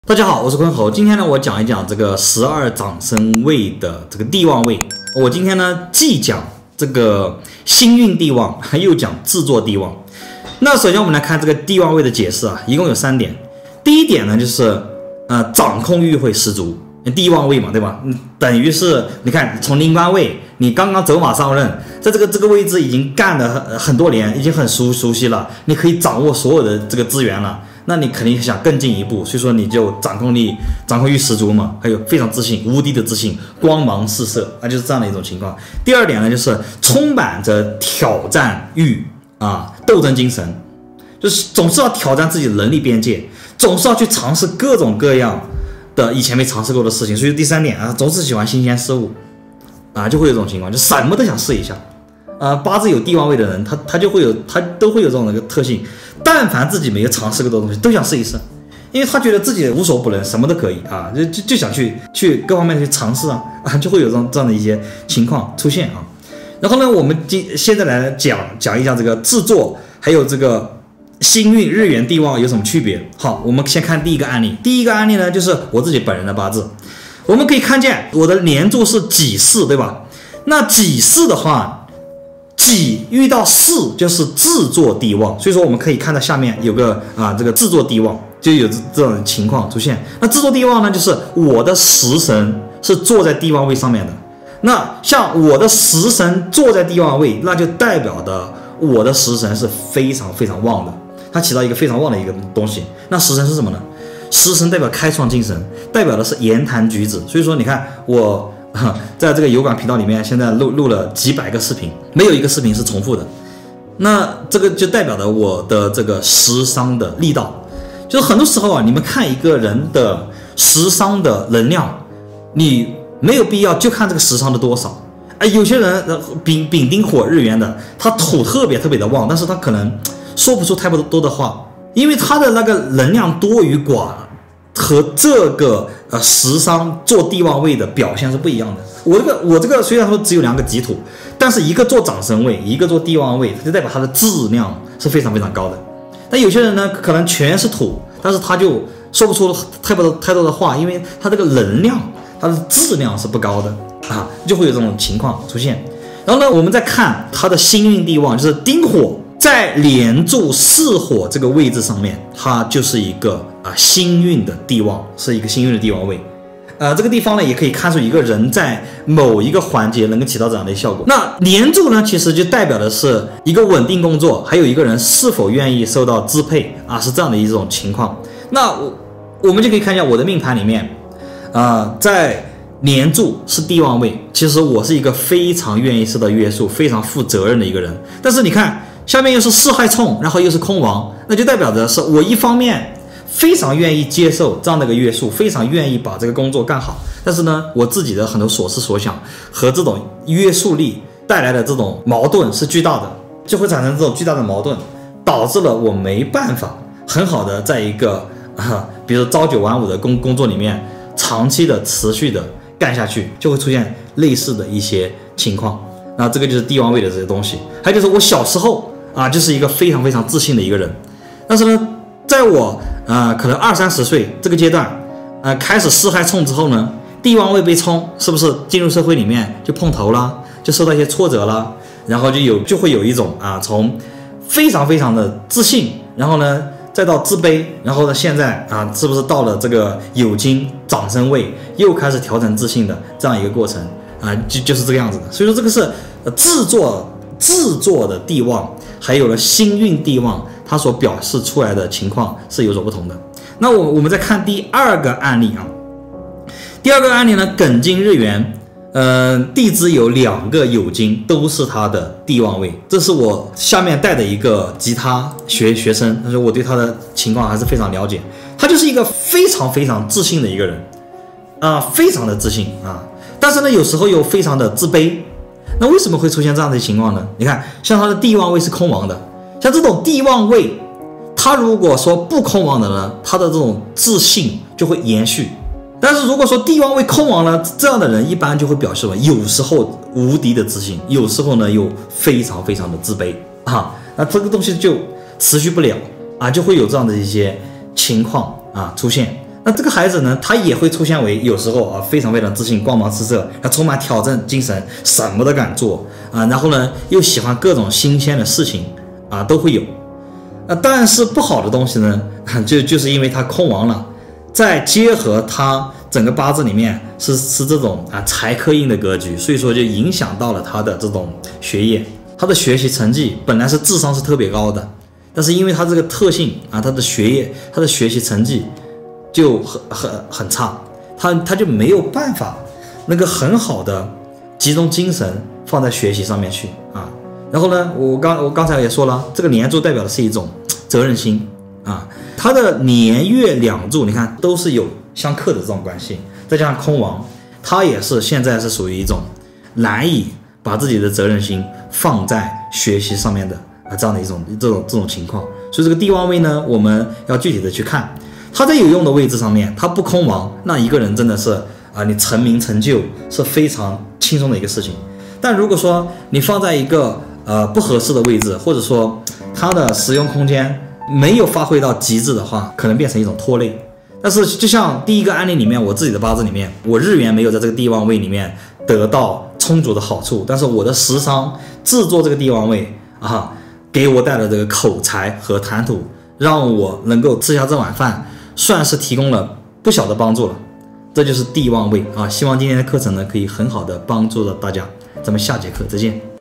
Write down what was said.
大家好，我是坤侯。今天呢，我讲一讲这个12长生位的这个地旺位。我今天呢，既讲这个星运地旺，又讲制作地旺。那首先我们来看这个地旺位的解释啊，一共有3点。第一点呢，就是掌控欲会十足，地旺位嘛，对吧？等于是你看从临官位，你刚刚走马上任，在这个位置已经干了很多年，已经很熟悉了，你可以掌握所有的这个资源了。那你肯定想更进一步，所以说你就掌控欲十足嘛，还有非常自信，无敌的自信，光芒四射啊，就是这样的一种情况。第二点呢，就是充满着挑战欲啊，斗争精神，就是总是要挑战自己的能力边界，总是要去尝试各种各样的以前没尝试过的事情。所以第3点啊，总是喜欢新鲜事物啊，就会有这种情况，就什么都想试一下。八字有地旺位的人，他都会有这种的一个特性，但凡自己没有尝试过的东西，都想试一试，因为他觉得自己无所不能，什么都可以啊，就想去各方面去尝试啊，就会有这样的一些情况出现啊。然后呢，我们现在来讲一下这个制作，还有这个星运日元地旺有什么区别。好，我们先看第一个案例。第一个案例呢，就是我自己本人的八字，我们可以看见我的年柱是己巳，对吧？那己巳的话，己遇到巳就是制作地旺，所以说我们可以看到下面有个这个制作地旺，就有这种情况出现。那制作地旺呢，就是我的食神是坐在地旺位上面的。那像我的食神坐在地旺位，那就代表的我的食神是非常非常旺的，它起到一个非常旺的一个东西。那食神是什么呢？食神代表开创精神，代表的是言谈举止。所以说你看我在这个油管频道里面，现在录了几百个视频，没有一个视频是重复的。那这个就代表了我的这个食伤的力道。就是很多时候啊，你们看一个人的食伤的能量，你没有必要就看这个食伤的多少。有些人丙丁火日元的，他土特别的旺，但是他可能说不出太多的话，因为他的那个能量多与寡和这个食伤做地旺位的表现是不一样的。我这个虽然说只有2个己土，但是一个做长生位，一个做地旺位，它就代表它的质量是非常非常高的。但有些人呢，可能全是土，但是他就说不出太多的话，因为他这个能量，它的质量是不高的啊，就会有这种情况出现。然后呢，我们再看它的星运地旺，就是丁火在连柱巳火这个位置上面，它就是一个星运的地旺，是一个星运的地旺位。这个地方呢，也可以看出一个人在某一个环节能够起到这样的效果。那年柱呢，其实就代表的是一个稳定工作，还有一个人是否愿意受到支配是这样的一种情况。那我们就可以看一下我的命盘里面，在年柱是地旺位，其实我是一个非常愿意受到约束、非常负责任的一个人。但是你看下面又是巳亥冲，然后又是空亡，那就代表着是我一方面非常愿意接受这样的一个约束，非常愿意把这个工作干好，但是呢，我自己的很多所思所想和这种约束力带来的这种矛盾是巨大的，就会产生这种巨大的矛盾，导致了我没办法很好的在一个比如朝9晚5的工作里面长期的持续的干下去，就会出现类似的一些情况。那这个就是地旺位的这些东西。还有就是我小时候就是一个非常非常自信的一个人，但是呢，在我可能20-30岁这个阶段，开始巳亥冲之后呢，地旺位被冲，是不是进入社会里面就碰头了，就受到一些挫折了，然后就会有一种从非常非常的自信，然后呢再到自卑，然后呢现在是不是到了这个酉金长生位，又开始调整自信的这样一个过程就是这个样子的。所以说这个是制作的地旺，还有了星运地旺，它所表示出来的情况是有所不同的。那我们再看第2个案例第2个案例呢，艮金日元，地支有2个酉金，都是它的地旺位。这是我下面带的一个吉他学生，但是我对他的情况还是非常了解。他就是一个非常非常自信的一个人非常的自信但是呢，有时候又非常的自卑。那为什么会出现这样的情况呢？你看，像他的地旺位是空亡的，像这种地旺位，他如果说不空亡的呢，他的这种自信就会延续。但是如果说地旺位空亡了，这样的人一般就会表示有时候无敌的自信，有时候呢又非常非常的自卑那这个东西就持续不了就会有这样的一些情况出现。那这个孩子呢，他也会出现为有时候啊非常非常自信、光芒四射，他充满挑战精神，什么都敢做啊，然后呢又喜欢各种新鲜的事情啊，都会有。但是不好的东西呢，就是因为他空亡了，再结合他整个八字里面是这种财克印的格局，所以说就影响到了他的这种学业，他的学习成绩本来是智商是特别高的，但是因为他这个特性啊，他的学业、他的学习成绩就很差，他就没有办法那个很好的集中精神放在学习上面去啊。然后呢，我刚才也说了，这个年柱代表的是一种责任心啊，他的年月两柱你看都是有相克的这种关系，再加上空亡，他也是现在是属于一种难以把自己的责任心放在学习上面的这样的这种情况。所以这个地旺位呢，我们要具体的去看，他在有用的位置上面，他不空亡，那一个人真的是你成名成就是非常轻松的一个事情。但如果说你放在一个不合适的位置，或者说它的使用空间没有发挥到极致的话，可能变成一种拖累。但是就像第一个案例里面，我自己的八字里面，我日元没有在这个地旺位里面得到充足的好处，但是我的食伤制作这个地旺位给我带来这个口才和谈吐，让我能够吃下这碗饭，算是提供了不小的帮助了。这就是地旺位希望今天的课程呢可以很好的帮助到大家，咱们下节课再见。